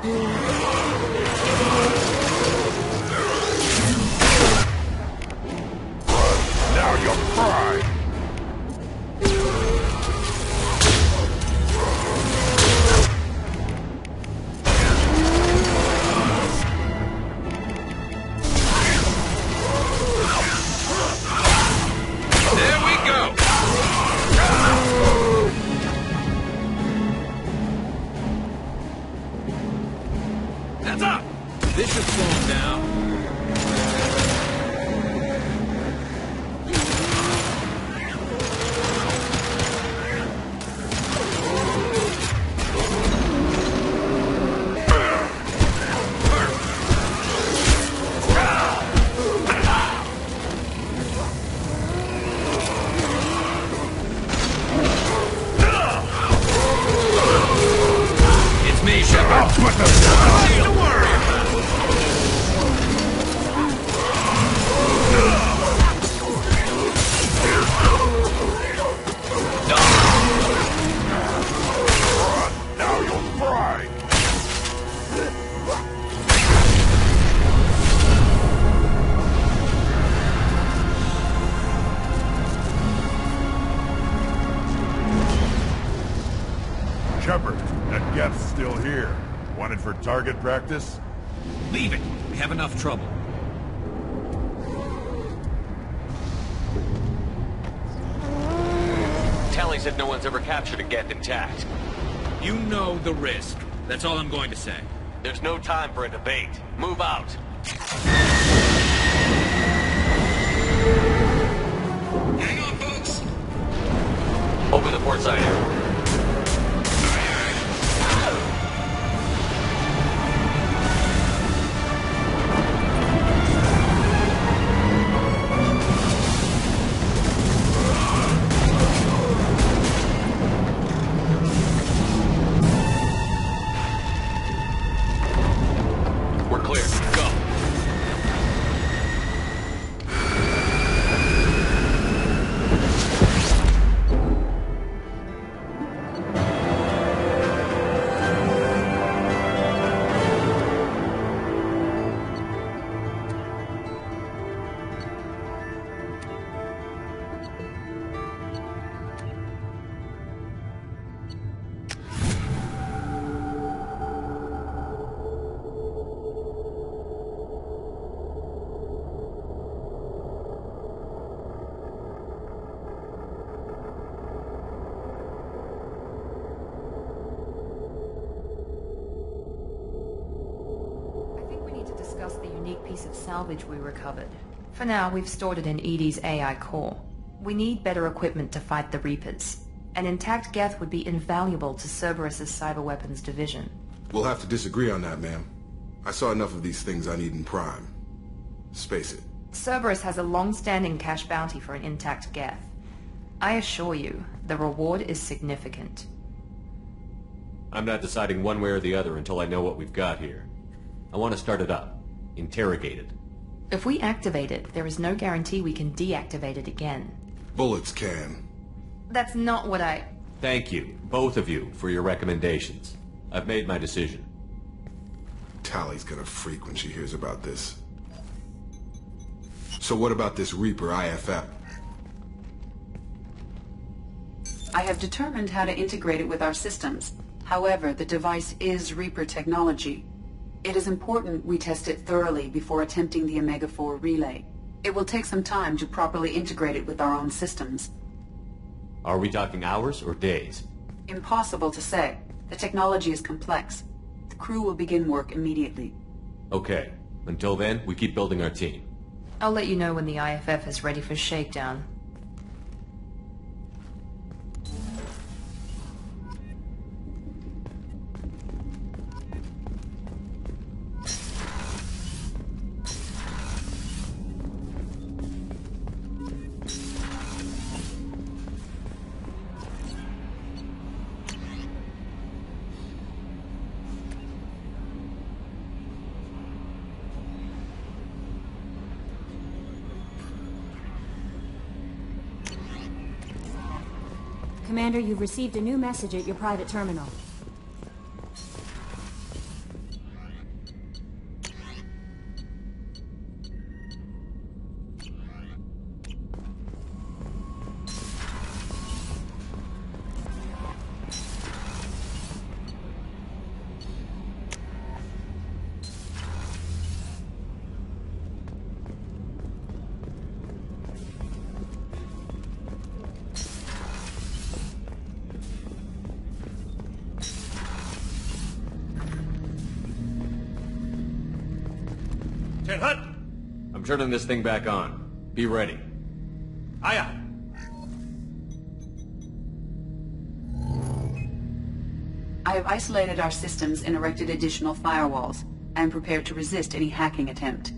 Now you'll cry! There we go! That's up! This should slow him down. It's me, Shepard. Nothing to worry about. Now you'll cry! Shepard, that geth's still here. Wanted for target practice? Leave it. We have enough trouble. Tally said no one's ever captured a geth intact. You know the risk. That's all I'm going to say. There's no time for a debate. Move out. Hang on, folks. Open the port side here. We're clear. Go. The unique piece of salvage we recovered. For now, we've stored it in Edie's AI core. We need better equipment to fight the Reapers. An intact geth would be invaluable to Cerberus's cyber weapons division. We'll have to disagree on that, ma'am. I saw enough of these things I need in Prime. Space it. Cerberus has a long-standing cash bounty for an intact geth. I assure you, the reward is significant. I'm not deciding one way or the other until I know what we've got here. I want to start it up. Interrogate it. If we activate it, there is no guarantee we can deactivate it again. Bullets can. That's not what I... Thank you, both of you, for your recommendations. I've made my decision. Tally's gonna freak when she hears about this. So what about this Reaper IFF? I have determined how to integrate it with our systems. However, the device is Reaper technology. It is important we test it thoroughly before attempting the Omega-4 relay. It will take some time to properly integrate it with our own systems. Are we talking hours or days? Impossible to say. The technology is complex. The crew will begin work immediately. Okay. Until then, we keep building our team. I'll let you know when the IFF is ready for shakedown. Commander, you've received a new message at your private terminal. 10 hut! I'm turning this thing back on. Be ready. Aye, aye. I have isolated our systems and erected additional firewalls. I am prepared to resist any hacking attempt.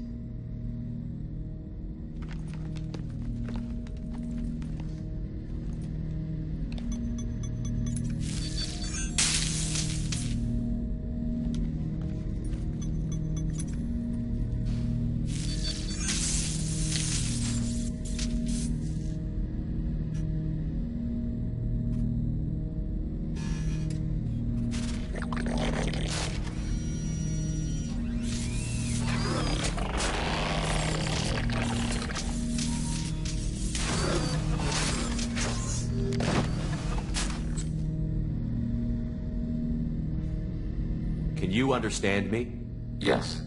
Can you understand me? Yes.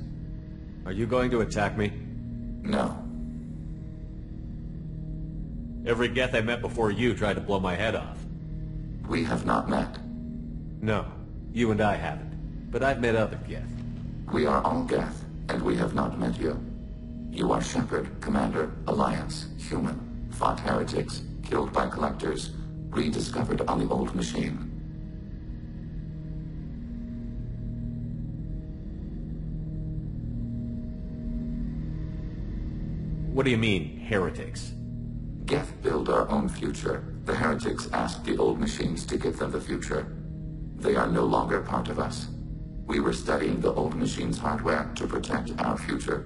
Are you going to attack me? No. Every geth I met before you tried to blow my head off. We have not met. No, you and I haven't. But I've met other geth. We are all geth, and we have not met you. You are Shepard, Commander, Alliance, human, fought heretics, killed by collectors, rediscovered on the old machine. What do you mean, heretics? Geth build our own future. The heretics asked the old machines to give them the future. They are no longer part of us. We were studying the old machine's hardware to protect our future.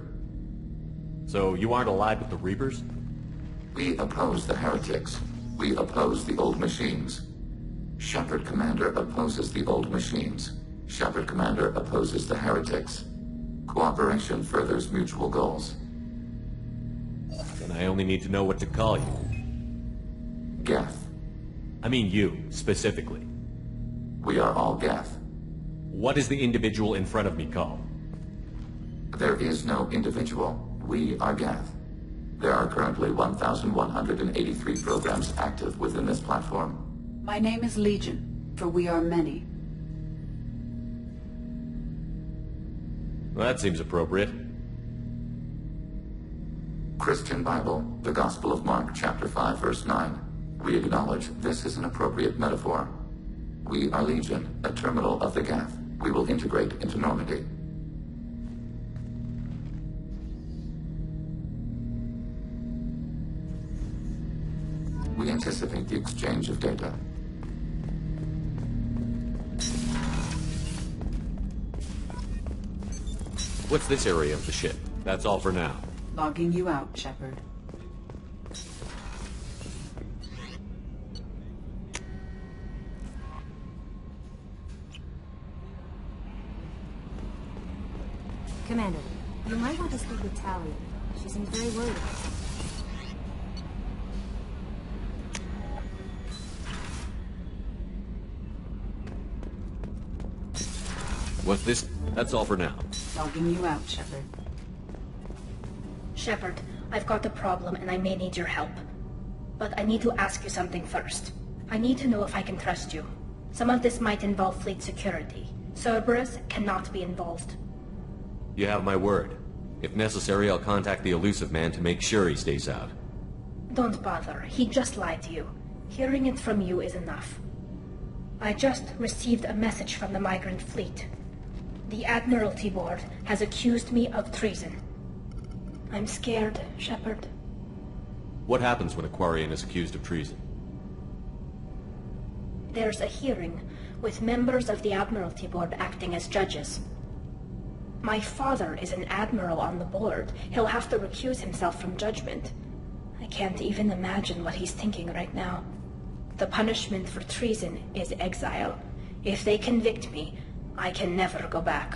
So you aren't allied with the Reapers? We oppose the heretics. We oppose the old machines. Shepard Commander opposes the old machines. Shepard Commander opposes the heretics. Cooperation furthers mutual goals. Then I only need to know what to call you. Geth. I mean you, specifically. We are all Geth. What is the individual in front of me called? There is no individual. We are Geth. There are currently 1,183 programs active within this platform. My name is Legion, for we are many. Well, that seems appropriate. Christian Bible, the Gospel of Mark, chapter 5, verse 9. We acknowledge this is an appropriate metaphor. We are Legion, a terminal of the Geth. We will integrate into Normandy. We anticipate the exchange of data. What's this area of the ship? That's all for now. Logging you out, Shepard. Commander, you might want to speak with Talia. She seems very worried about something. What's this? That's all for now. Logging you out, Shepard. Shepard, I've got a problem and I may need your help. But I need to ask you something first. I need to know if I can trust you. Some of this might involve fleet security. Cerberus cannot be involved. You have my word. If necessary, I'll contact the elusive man to make sure he stays out. Don't bother. He just lied to you. Hearing it from you is enough. I just received a message from the migrant fleet. The Admiralty Board has accused me of treason. I'm scared, Shepard. What happens when a Quarian is accused of treason? There's a hearing, with members of the Admiralty Board acting as judges. My father is an admiral on the board. He'll have to recuse himself from judgment. I can't even imagine what he's thinking right now. The punishment for treason is exile. If they convict me, I can never go back.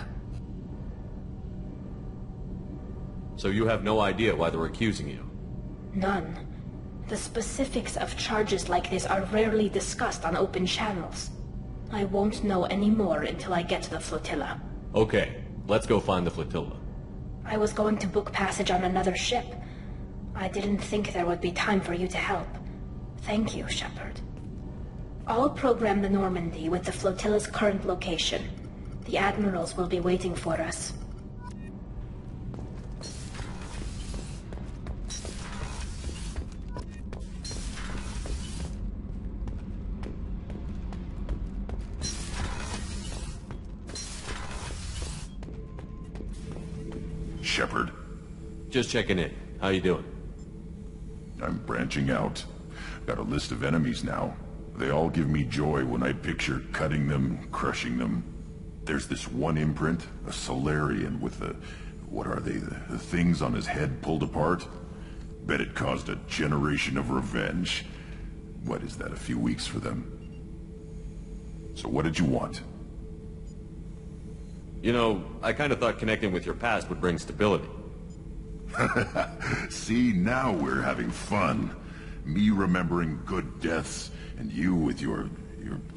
So you have no idea why they're accusing you? None. The specifics of charges like this are rarely discussed on open channels. I won't know any more until I get to the flotilla. Okay, let's go find the flotilla. I was going to book passage on another ship. I didn't think there would be time for you to help. Thank you, Shepard. I'll program the Normandy with the flotilla's current location. The admirals will be waiting for us. Shepard? Just checking in. How you doing? I'm branching out. Got a list of enemies now. They all give me joy when I picture cutting them, crushing them. There's this one imprint, a Solarian with the... what are they? The things on his head pulled apart? Bet it caused a generation of revenge. What is that, a few weeks for them? So what did you want? You know, I kind of thought connecting with your past would bring stability. See, now we're having fun. Me remembering good deaths, and you with your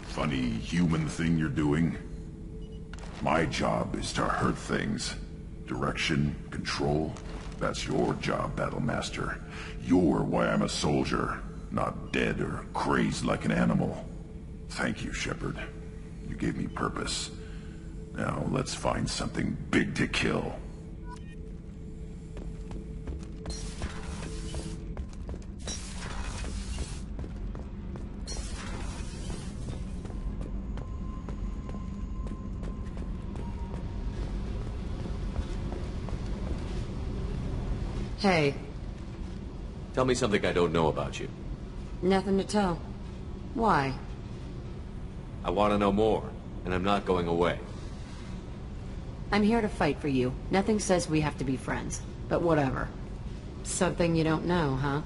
funny human thing you're doing. My job is to hurt things. Direction, control, that's your job, Battlemaster. You're why I'm a soldier, not dead or crazed like an animal. Thank you, Shepard. You gave me purpose. Now let's find something big to kill. Hey. Tell me something I don't know about you. Nothing to tell. Why? I want to know more, and I'm not going away. I'm here to fight for you. Nothing says we have to be friends, but whatever. Something you don't know, huh?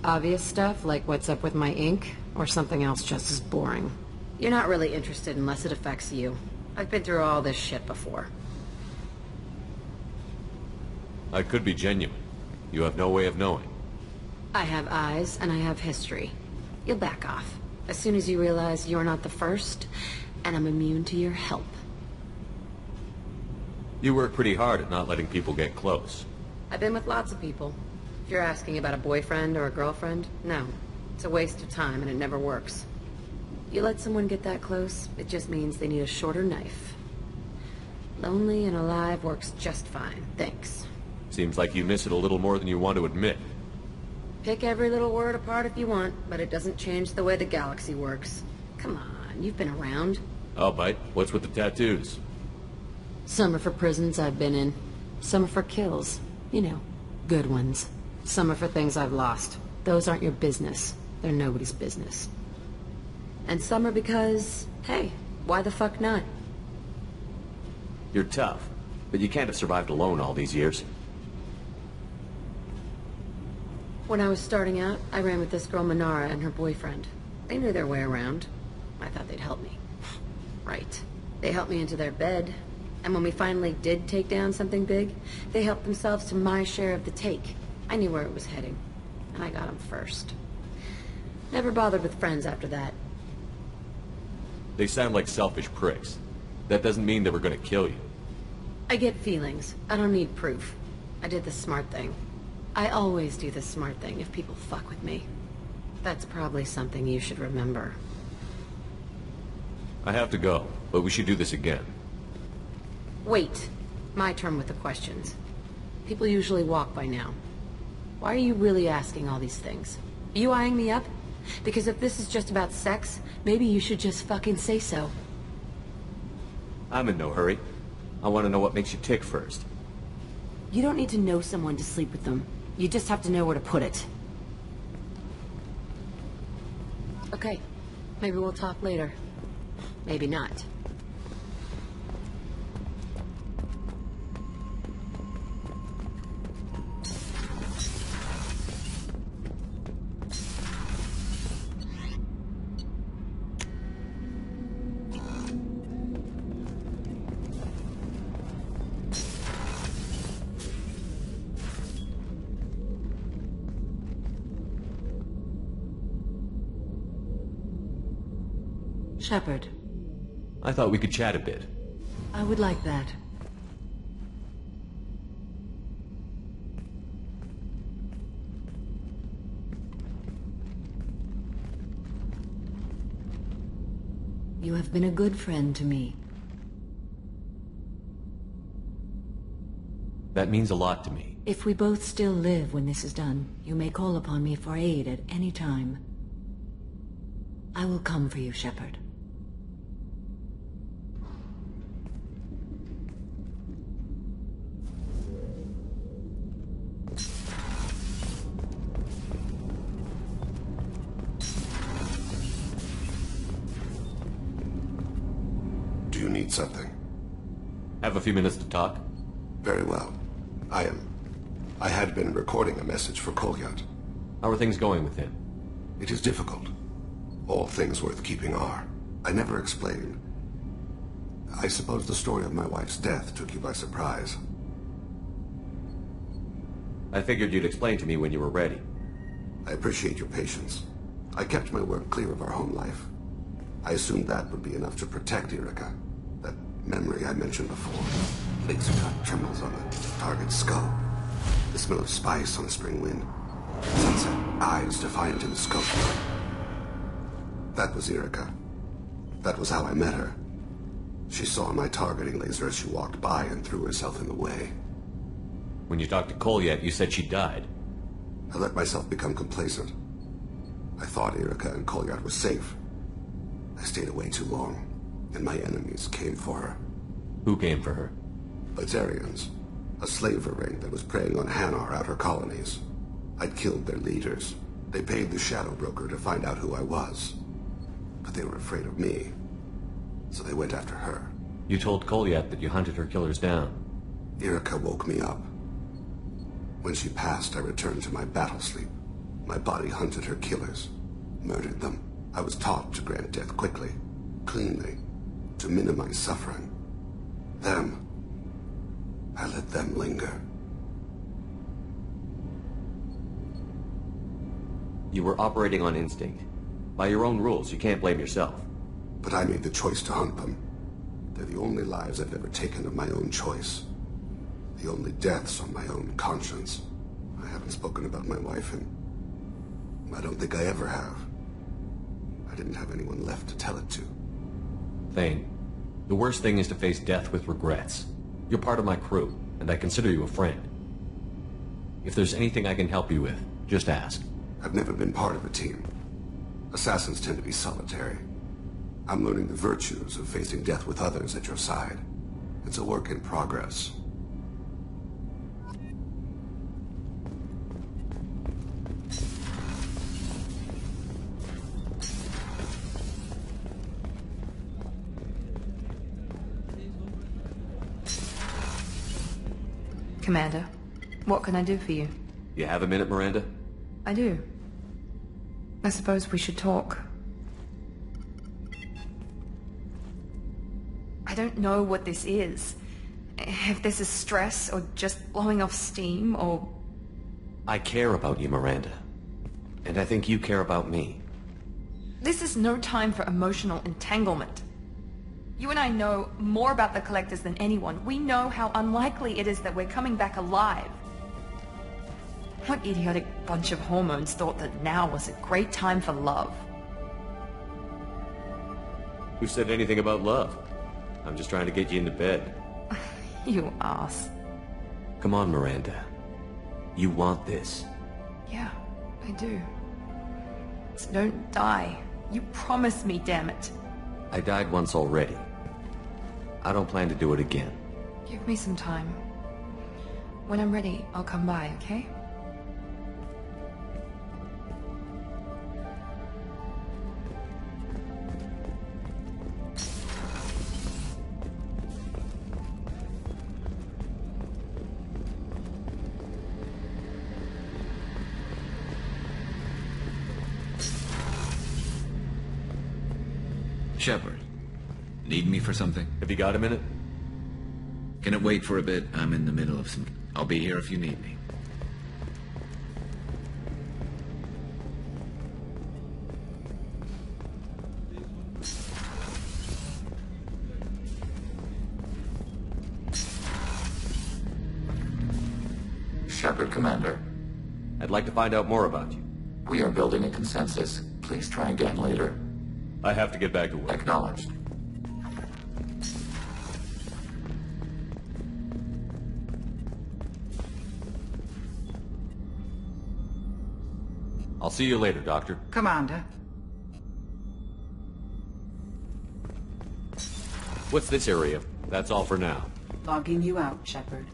Obvious stuff, like what's up with my ink, or something else just as boring. You're not really interested unless it affects you. I've been through all this shit before. I could be genuine. You have no way of knowing. I have eyes, and I have history. You'll back off. As soon as you realize you're not the first, and I'm immune to your help. You work pretty hard at not letting people get close. I've been with lots of people. If you're asking about a boyfriend or a girlfriend, no. It's a waste of time, and it never works. You let someone get that close, it just means they need a shorter knife. Lonely and alive works just fine, thanks. Seems like you miss it a little more than you want to admit. Pick every little word apart if you want, but it doesn't change the way the galaxy works. Come on, you've been around. I'll bite. What's with the tattoos? Some are for prisons I've been in. Some are for kills. You know, good ones. Some are for things I've lost. Those aren't your business. They're nobody's business. And some are because, hey, why the fuck not? You're tough, but you can't have survived alone all these years. When I was starting out, I ran with this girl Minara and her boyfriend. They knew their way around. I thought they'd help me. Right. They helped me into their bed. And when we finally did take down something big, they helped themselves to my share of the take. I knew where it was heading. And I got them first. Never bothered with friends after that. They sound like selfish pricks. That doesn't mean they were going to kill you. I get feelings. I don't need proof. I did the smart thing. I always do the smart thing if people fuck with me. That's probably something you should remember. I have to go, but we should do this again. Wait. My turn with the questions. People usually walk by now. Why are you really asking all these things? Are you eyeing me up? Because if this is just about sex, maybe you should just fucking say so. I'm in no hurry. I want to know what makes you tick first. You don't need to know someone to sleep with them. You just have to know where to put it. Okay. Maybe we'll talk later. Maybe not. Shepard. I thought we could chat a bit. I would like that. You have been a good friend to me. That means a lot to me. If we both still live when this is done, you may call upon me for aid at any time. I will come for you, Shepard. something. Have a few minutes to talk? Very well. I had been recording a message for Kolyat. How are things going with him? It is difficult. All things worth keeping are. I never explained. I suppose the story of my wife's death took you by surprise. I figured you'd explain to me when you were ready. I appreciate your patience. I kept my work clear of our home life. I assumed that would be enough to protect Erica. That memory I mentioned before. Laser dot trembles on the target's skull. The smell of spice on a spring wind. Sunset eyes defiant in the scope. That was Erica. That was how I met her. She saw my targeting laser as she walked by and threw herself in the way. When you talked to Kolyat, you said she died. I let myself become complacent. I thought Erica and Kolyat were safe. I stayed away too long, and my enemies came for her. Who came for her? Lazarians. A slaver ring that was preying on Hanar outer colonies. I'd killed their leaders. They paid the shadow broker to find out who I was. But they were afraid of me. So they went after her. You told Kolyat that you hunted her killers down. Erica woke me up. When she passed, I returned to my battle sleep. My body hunted her killers, murdered them. I was taught to grant death quickly, cleanly, to minimize suffering. I let them linger. You were operating on instinct. By your own rules, you can't blame yourself. But I made the choice to hunt them. They're the only lives I've ever taken of my own choice. The only deaths on my own conscience. I haven't spoken about my wife, and I don't think I ever have. I didn't have anyone left to tell it to. Thane, the worst thing is to face death with regrets. You're part of my crew, and I consider you a friend. If there's anything I can help you with, just ask. I've never been part of a team. Assassins tend to be solitary. I'm learning the virtues of facing death with others at your side. It's a work in progress. Commander, what can I do for you? You have a minute, Miranda? I do. I suppose we should talk. I don't know what this is. If this is stress, or just blowing off steam, or... I care about you, Miranda. And I think you care about me. This is no time for emotional entanglement. You and I know more about the Collectors than anyone. We know how unlikely it is that we're coming back alive. What idiotic bunch of hormones thought that now was a great time for love? Who said anything about love? I'm just trying to get you into bed. You ass. Come on, Miranda. You want this. Yeah, I do. So don't die. You promised me, damn it. I died once already. I don't plan to do it again. Give me some time. When I'm ready, I'll come by, okay? Shepard, need me for something? Have you got a minute? Can it wait for a bit? I'm in the middle of some... I'll be here if you need me. Shepard, Commander. I'd like to find out more about you. We are building a consensus. Please try again later. I have to get back to work. Acknowledged. I'll see you later, Doctor. Commander. What's this area? That's all for now. Logging you out, Shepard.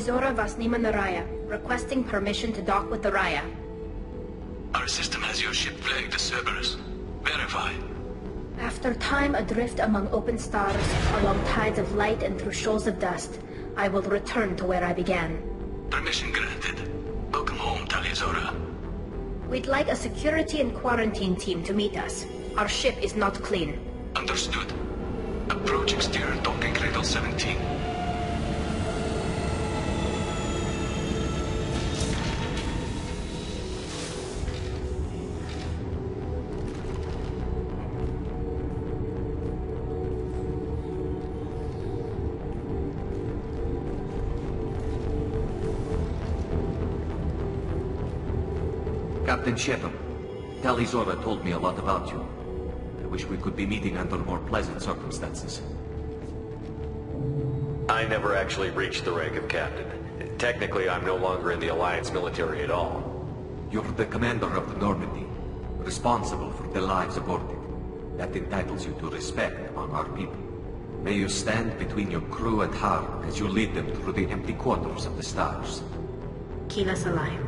Talizora Vasnima Naraya, requesting permission to dock with the Raya. Our system has your ship flagged as Cerberus. Verify. After time adrift among open stars, along tides of light and through shoals of dust, I will return to where I began. Permission granted. Welcome home, Talizora. We'd like a security and quarantine team to meet us. Our ship is not clean. Understood. Approach exterior docking cradle 17. Captain Shepard, Talizora told me a lot about you. I wish we could be meeting under more pleasant circumstances. I never actually reached the rank of captain. Technically, I'm no longer in the Alliance military at all. You're the commander of the Normandy, responsible for the lives aboard it. That entitles you to respect among our people. May you stand between your crew and harm as you lead them through the empty quarters of the stars. Keep us alive.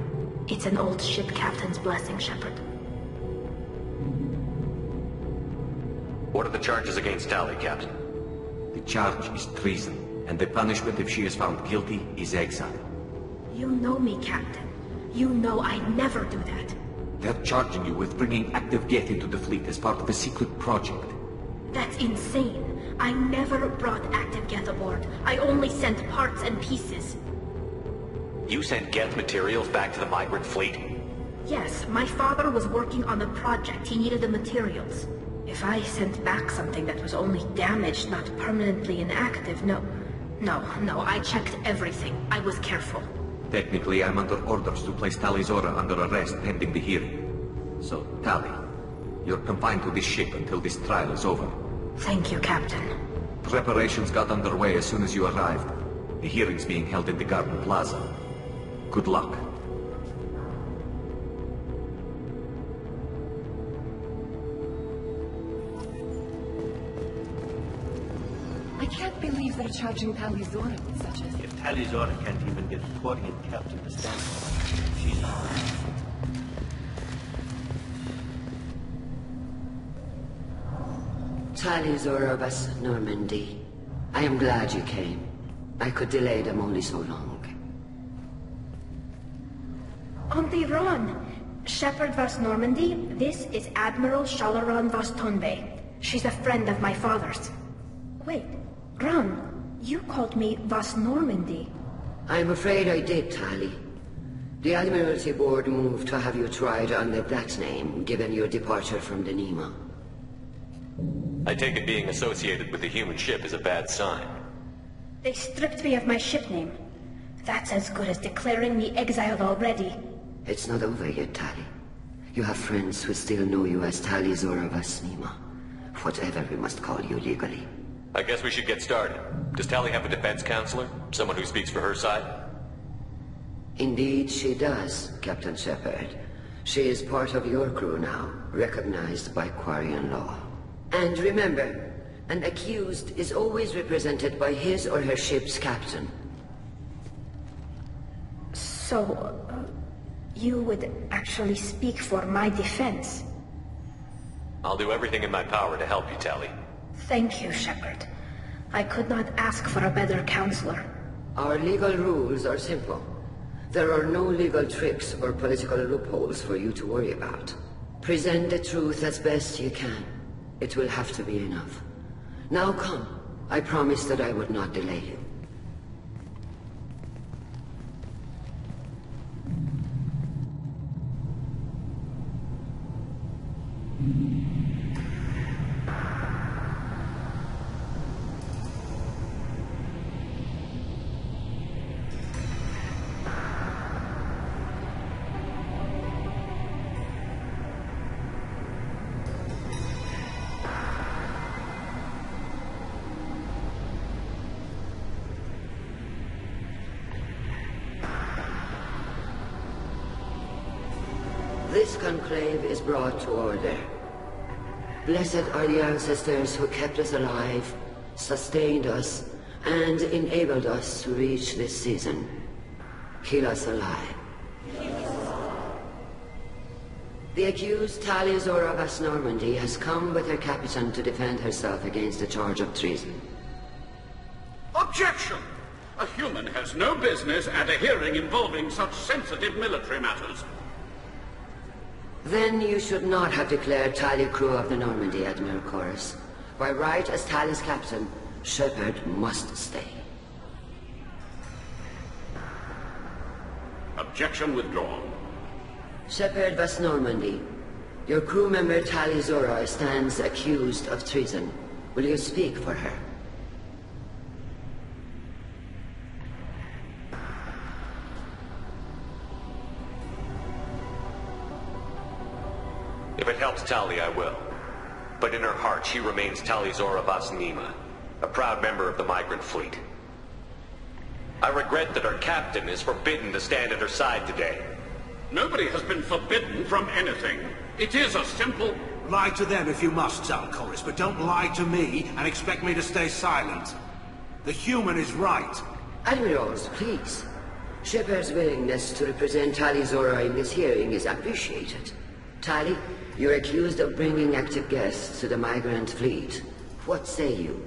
It's an old ship captain's blessing, Shepard. What are the charges against Tali, Captain? The charge is treason, and the punishment if she is found guilty is exile. You know me, Captain. You know I never do that. They're charging you with bringing active Get into the fleet as part of a secret project. That's insane. I never brought active Get aboard. I only sent parts and pieces. You sent Geth materials back to the migrant fleet? Yes, my father was working on a project. He needed the materials. If I sent back something that was only damaged, not permanently inactive, no, I checked everything. I was careful. Technically, I'm under orders to place Talizora under arrest pending the hearing. So, Tali, you're confined to this ship until this trial is over. Thank you, Captain. Preparations got underway as soon as you arrived. The hearing's being held in the Garden Plaza. Good luck. I can't believe they're charging Talizora with such a... If Talizora can't even get a Quarian captain to stand for her, she's not. Talizora was Normandy. I am glad you came. I could delay them only so long. Auntie Ron! Shepard Vas Normandy, this is Admiral Shalaran Vas Tonbe. She's a friend of my father's. Wait, Ron, you called me Vas Normandy. I'm afraid I did, Tali. The Admiralty Board moved to have you tried under that name, given your departure from the Nema. I take it being associated with the human ship is a bad sign. They stripped me of my ship name. That's as good as declaring me exiled already. It's not over yet, Tali. You have friends who still know you as Talizora Vas Nema. Whatever we must call you legally. I guess we should get started. Does Tali have a defense counselor? Someone who speaks for her side? Indeed she does, Captain Shepard. She is part of your crew now, recognized by Quarian law. And remember, an accused is always represented by his or her ship's captain. So, you would actually speak for my defense? I'll do everything in my power to help you, Tali. Thank you, Shepard. I could not ask for a better counselor. Our legal rules are simple. There are no legal tricks or political loopholes for you to worry about. Present the truth as best you can. It will have to be enough. Now come. I promised that I would not delay you. This conclave is brought to order. Blessed are the ancestors who kept us alive, sustained us, and enabled us to reach this season. Kill us alive. The accused Talia Zora of Normandy has come with her captain to defend herself against a charge of treason. Objection! A human has no business at a hearing involving such sensitive military matters. Then you should not have declared Talia crew of the Normandy, Admiral Chorus. By right as Talia's captain, Shepard must stay. Objection withdrawn. Shepard was Normandy. Your crew member Talia Zora stands accused of treason. Will you speak for her? If it helps Talia, I will. But in her heart, she remains Talia Zora Vas Nima, a proud member of the migrant fleet. I regret that her captain is forbidden to stand at her side today. Nobody has been forbidden from anything. It is a simple... Lie to them if you must, Zalcoris, but don't lie to me and expect me to stay silent. The human is right. Admirals, please. Shepard's willingness to represent Talia Zora in this hearing is appreciated. Talia, you're accused of bringing active guests to the migrant fleet. What say you?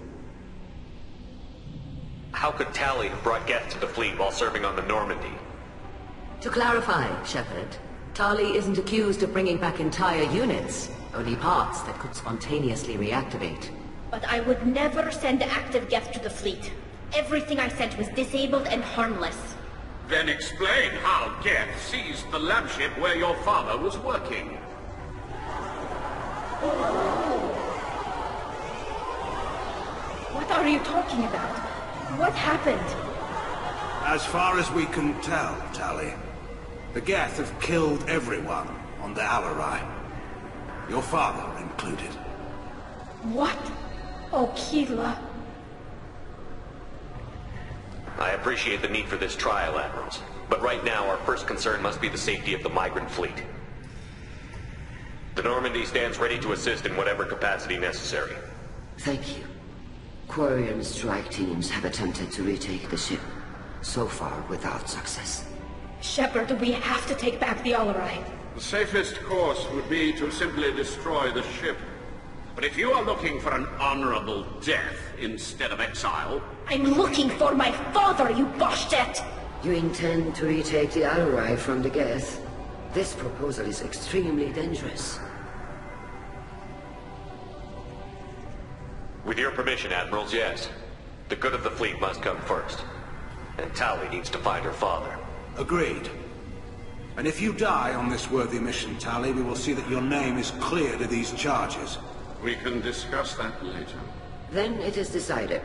How could Talia have brought Geth to the fleet while serving on the Normandy? To clarify, Shepard, Talia isn't accused of bringing back entire units, only parts that could spontaneously reactivate. But I would never send active Geth to the fleet. Everything I sent was disabled and harmless. Then explain how Geth seized the lab ship where your father was working. What are you talking about? What happened? As far as we can tell, Talia, the Geth have killed everyone on the Alarai. Your father included. What? Oh, Keela. I appreciate the need for this trial, Admirals. But right now, our first concern must be the safety of the migrant fleet. The Normandy stands ready to assist in whatever capacity necessary. Thank you. Quarian strike teams have attempted to retake the ship, so far without success. Shepard, we have to take back the Alarai. The safest course would be to simply destroy the ship. But if you are looking for an honorable death instead of exile... I'm looking for my father, you Boshtet! You intend to retake the Alarai from the Geth? This proposal is extremely dangerous. With your permission, Admirals, yes. The good of the fleet must come first. And Talia needs to find her father. Agreed. And if you die on this worthy mission, Talia, we will see that your name is cleared of these charges. We can discuss that later. Then it is decided.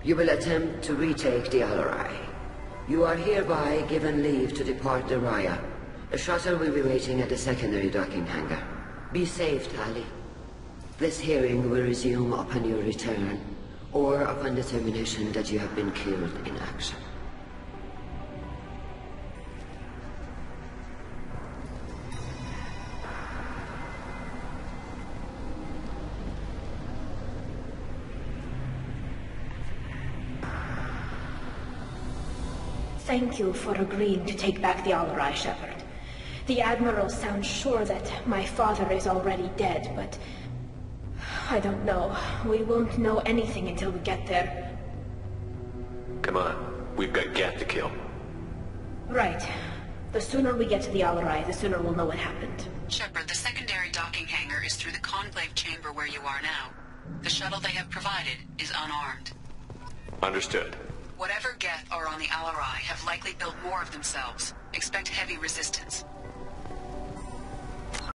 You will attempt to retake the Alarai. You are hereby given leave to depart the Raya. A shuttle will be waiting at the secondary docking hangar. Be safe, Talia. This hearing will resume upon your return, or upon determination that you have been killed in action. Thank you for agreeing to take back the Alarai, Shepard. The Admiral sounds sure that my father is already dead, but... I don't know. We won't know anything until we get there. Come on. We've got Geth to kill. Right. The sooner we get to the Alarai, the sooner we'll know what happened. Shepard, the secondary docking hangar is through the conclave chamber where you are now. The shuttle they have provided is unarmed. Understood. Whatever Geth are on the Alarai have likely built more of themselves. Expect heavy resistance.